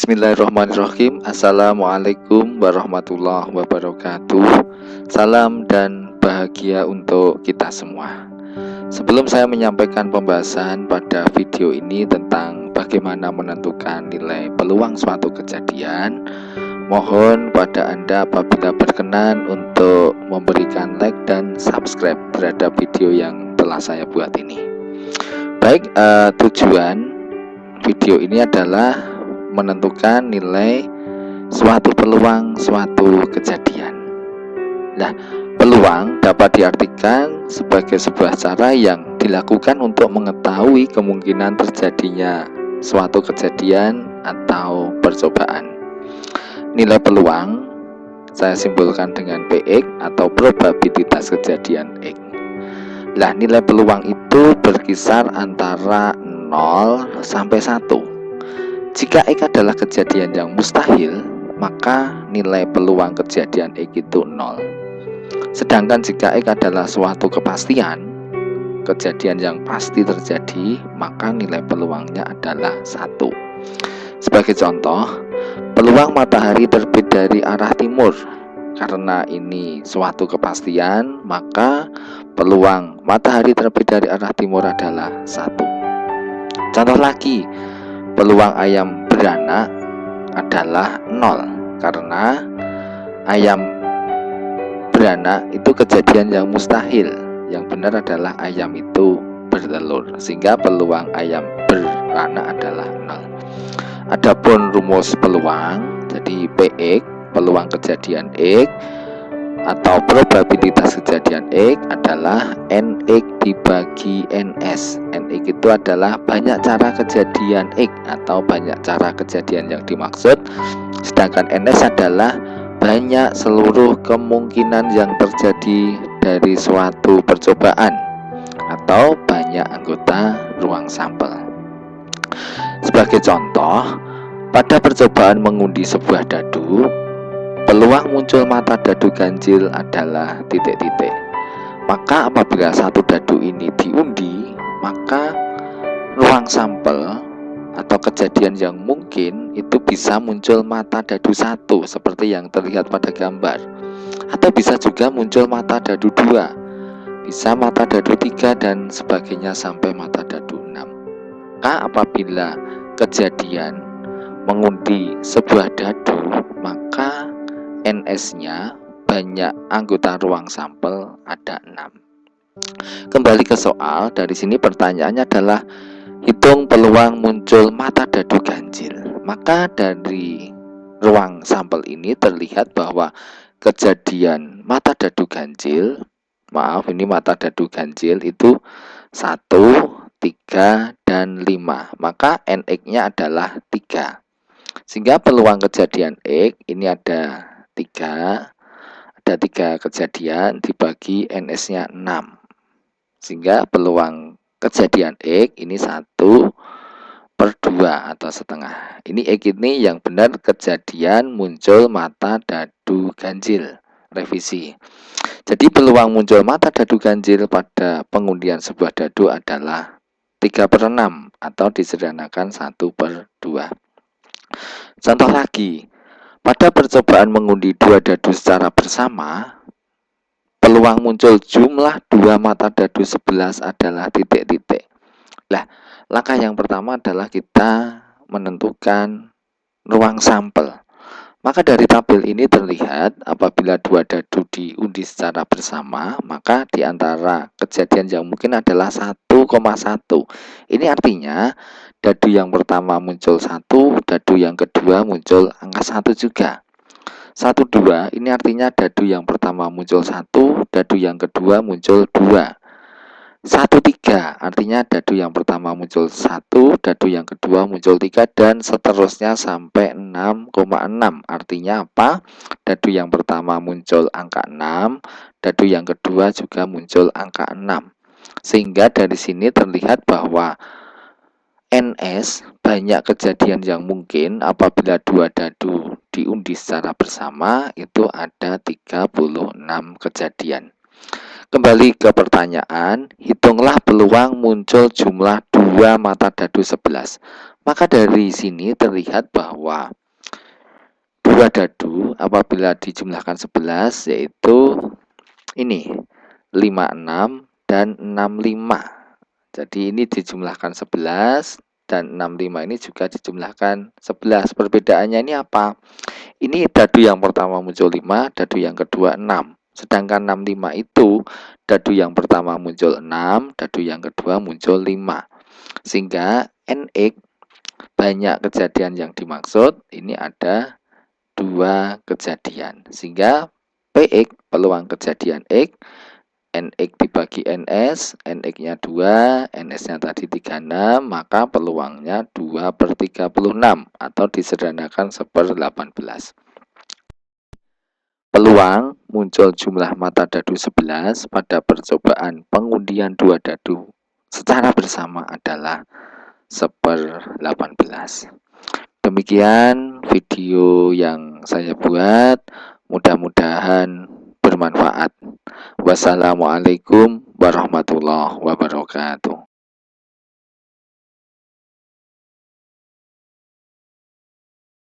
Bismillahirrahmanirrahim. Assalamualaikum warahmatullahi wabarakatuh. Salam dan bahagia untuk kita semua. Sebelum saya menyampaikan pembahasan pada video ini tentang bagaimana menentukan nilai peluang suatu kejadian, mohon pada Anda apabila berkenan untuk memberikan like dan subscribe terhadap video yang telah saya buat ini. Baik, tujuan video ini adalah menentukan nilai suatu peluang suatu kejadian. Nah, peluang dapat diartikan sebagai sebuah cara yang dilakukan untuk mengetahui kemungkinan terjadinya suatu kejadian atau percobaan. Nilai peluang saya simpulkan dengan PX atau probabilitas kejadian X. Nah, nilai peluang itu berkisar antara 0 sampai 1. Jika X adalah kejadian yang mustahil, maka nilai peluang kejadian X itu 0. Sedangkan jika X adalah suatu kepastian, kejadian yang pasti terjadi, maka nilai peluangnya adalah 1. Sebagai contoh, peluang matahari terbit dari arah timur. Karena ini suatu kepastian, maka peluang matahari terbit dari arah timur adalah 1. Contoh lagi, peluang ayam beranak adalah 0 karena ayam beranak itu kejadian yang mustahil. Yang benar adalah ayam itu bertelur, sehingga peluang ayam beranak adalah 0. Adapun rumus peluang, jadi PX, peluang kejadian X atau probabilitas kejadian X adalah NX dibagi NS. NX itu adalah banyak cara kejadian X atau banyak cara kejadian yang dimaksud. Sedangkan NS adalah banyak seluruh kemungkinan yang terjadi dari suatu percobaan atau banyak anggota ruang sampel. Sebagai contoh, pada percobaan mengundi sebuah dadu, peluang muncul mata dadu ganjil adalah titik-titik. Maka apabila satu dadu ini diundi, maka ruang sampel atau kejadian yang mungkin itu bisa muncul mata dadu 1 seperti yang terlihat pada gambar, atau bisa juga muncul mata dadu 2, bisa mata dadu 3 dan sebagainya sampai mata dadu 6. Maka apabila kejadian mengundi sebuah dadu, maka NS-nya banyak anggota ruang sampel ada 6. Kembali ke soal, dari sini pertanyaannya adalah hitung peluang muncul mata dadu ganjil. Maka dari ruang sampel ini terlihat bahwa kejadian mata dadu ganjil, ini mata dadu ganjil itu 1, 3, dan 5. Maka NX-nya adalah 3. Sehingga peluang kejadian X ini ada 3 kejadian dibagi NS-nya 6, sehingga peluang kejadian X ini 1/2 atau setengah. Ini X ini yang benar kejadian muncul mata dadu ganjil. Revisi. Jadi peluang muncul mata dadu ganjil pada pengundian sebuah dadu adalah 3/6 atau disederhanakan 1/2. Contoh lagi, pada percobaan mengundi 2 dadu secara bersama, peluang muncul jumlah 2 mata dadu 11 adalah titik-titik. Nah, langkah yang pertama adalah kita menentukan ruang sampel. Maka dari tabel ini terlihat apabila 2 dadu diundi secara bersama, maka di antara kejadian yang mungkin adalah 1,1. Ini artinya dadu yang pertama muncul 1, dadu yang kedua muncul angka 1 juga. 1,2 ini artinya dadu yang pertama muncul 1, dadu yang kedua muncul 2. 1,3 artinya dadu yang pertama muncul 1, dadu yang kedua muncul 3, dan seterusnya sampai 6,6. Artinya apa? Dadu yang pertama muncul angka 6, dadu yang kedua juga muncul angka 6. Sehingga dari sini terlihat bahwa NS banyak kejadian yang mungkin apabila 2 dadu diundi secara bersama itu ada 36 kejadian. Kembali ke pertanyaan, hitunglah peluang muncul jumlah 2 mata dadu 11. Maka dari sini terlihat bahwa 2 dadu apabila dijumlahkan 11 yaitu ini 56 dan 65. Jadi ini dijumlahkan 11 dan 65 ini juga dijumlahkan 11. Perbedaannya ini apa? Ini dadu yang pertama muncul 5, dadu yang kedua 6. Sedangkan 65 itu dadu yang pertama muncul 6, dadu yang kedua muncul 5. Sehingga NX banyak kejadian yang dimaksud, ini ada 2 kejadian. Sehingga PX peluang kejadian X, NX dibagi NS, NX-nya 2, NS-nya tadi 36, maka peluangnya 2/36 atau disederhanakan 1/18. Peluang muncul jumlah mata dadu 11 pada percobaan pengundian 2 dadu secara bersama adalah 1/18. Demikian video yang saya buat, mudah-mudahan bermanfaat. Wassalamualaikum warahmatullahi wabarakatuh.